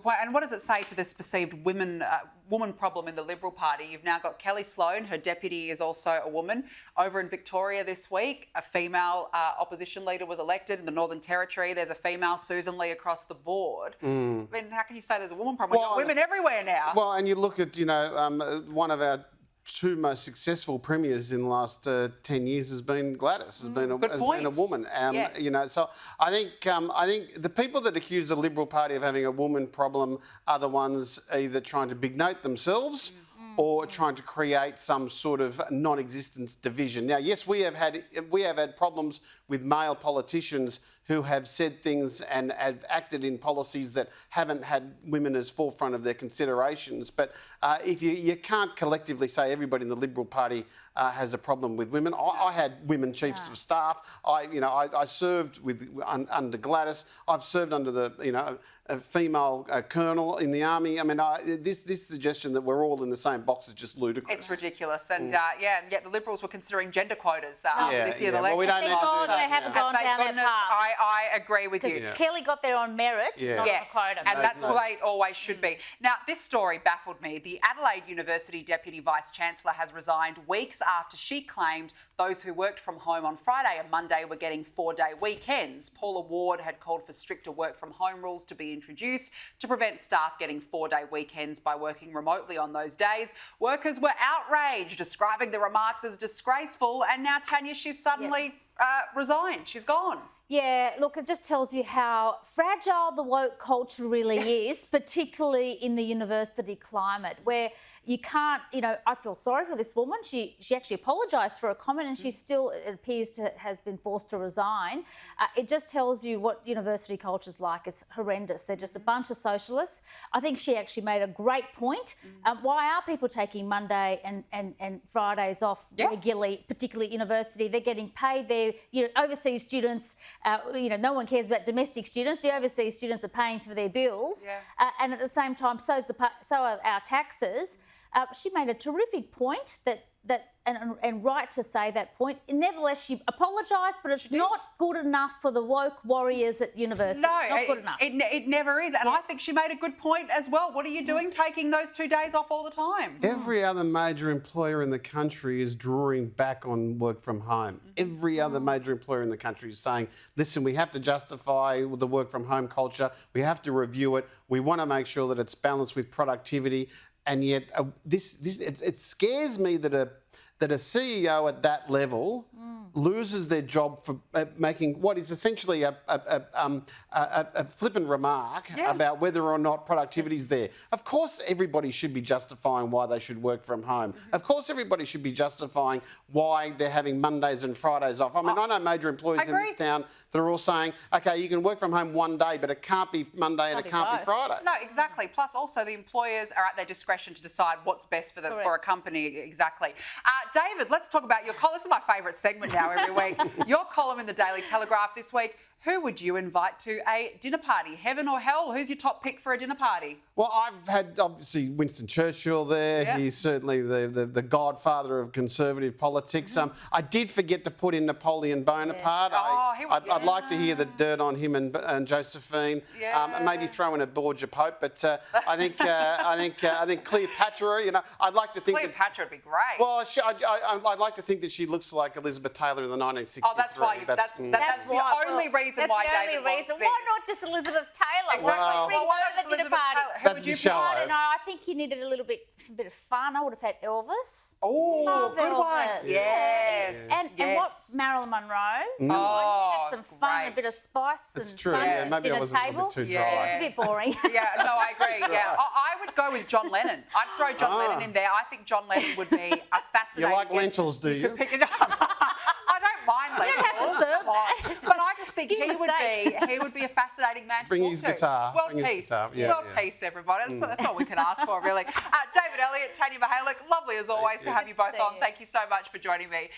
point. And what does it say to this perceived woman problem in the Liberal Party? You've now got Kellie Sloane, her deputy is also a woman. Over in Victoria this week, a female opposition leader was elected. In the Northern Territory, there's a female, Susan Lee, across the board. I mean, how can you say there's a woman problem? We've got women everywhere now. Well, and you look at, one of our two most successful premiers in the last 10 years has been Gladys, has been a woman. Yes. So I think the people that accuse the Liberal Party of having a woman problem are the ones either trying to big note themselves or trying to create some sort of non-existence division. Now, yes, we have had problems with male politicians who have said things and have acted in policies that haven't had women as forefront of their considerations. But if you can't collectively say everybody in the Liberal Party has a problem with women. I had women chiefs of staff. I served under Gladys. I've served under a female colonel in the army. I mean, this suggestion that we're all in the same box is just ludicrous. It's ridiculous, and and yet the Liberals were considering gender quotas this year. Well, we don't need to do that. They haven't gone down that path. I agree with you. Kellie got there on merit, not on quota. And that's the way it always should be. Now, this story baffled me. The Adelaide University Deputy Vice-Chancellor has resigned weeks after she claimed those who worked from home on Friday and Monday were getting 4-day weekends. Paula Ward had called for stricter work-from-home rules to be introduced to prevent staff getting 4-day weekends by working remotely on those days. Workers were outraged, describing the remarks as disgraceful, and now, Tanya, she's suddenly resigned. She's gone. Yeah, look, it just tells you how fragile the woke culture really is, particularly in the university climate, where you can't, I feel sorry for this woman. She actually apologised for a comment and she still, it appears to, has been forced to resign. It just tells you what university culture's like. It's horrendous. They're just a bunch of socialists. I think she actually made a great point. Why are people taking Monday and Fridays off regularly, particularly at university? They're getting paid. They're, overseas students, no one cares about domestic students. The overseas students are paying for their bills. And at the same time, so are our taxes. She made a terrific point and right to say that point. Nevertheless, she apologised, but it's not good enough for the woke warriors at university. No, not good enough. It never is. And I think she made a good point as well. What are you doing taking those 2 days off all the time? Every other major employer in the country is drawing back on work from home. Every other major employer in the country is saying, listen, we have to justify the work from home culture. We have to review it. We want to make sure that it's balanced with productivity. And yet, it scares me that a CEO at that level loses their job for making what is essentially a flippant remark about whether or not productivity is there. Of course, everybody should be justifying why they should work from home. Of course, everybody should be justifying why they're having Mondays and Fridays off. I mean, I know major employers in this town that are all saying, OK, you can work from home one day, but it can't be Monday and it can't be Friday. No, exactly. Plus, also, the employers are at their discretion to decide what's best for a company. Exactly. David, let's talk about your column. This is my favourite segment now every week. Your column in the Daily Telegraph this week. Who would you invite to a dinner party? Heaven or hell? Who's your top pick for a dinner party? Well, I've had, obviously, Winston Churchill there. Yep. He's certainly the godfather of conservative politics. I did forget to put in Napoleon Bonaparte. Yes. I'd like to hear the dirt on him and Josephine. And maybe throw in a Borgia Pope. But I think Cleopatra, I'd like to think Cleopatra would be great. Well, I'd like to think that she looks like Elizabeth Taylor in the 1963. Oh, that's why. That's the only reason why David wants this. Why not just Elizabeth Taylor? Exactly. Bring her to the dinner party. Who would you pick? I don't know. I think you needed a bit of fun. I would have had Elvis. Oh, good one. Yes. And what Marilyn Monroe. You had some fun, a bit of spice and fun at the dinner table. Too dry. It's a bit boring. No, I agree. I would go with John Lennon. I'd throw John Lennon in there. I think John Lennon would be a fascinating. You like lentils, do you? I don't mind lentils. You don't have to serve that. But I just think he would be a fascinating man to Bring talk his to. guitar. World peace. World peace, everybody. That's all we can ask for, really. David Elliott, Tanya Mahalik, lovely as always to have you both on. Thank you so much for joining me.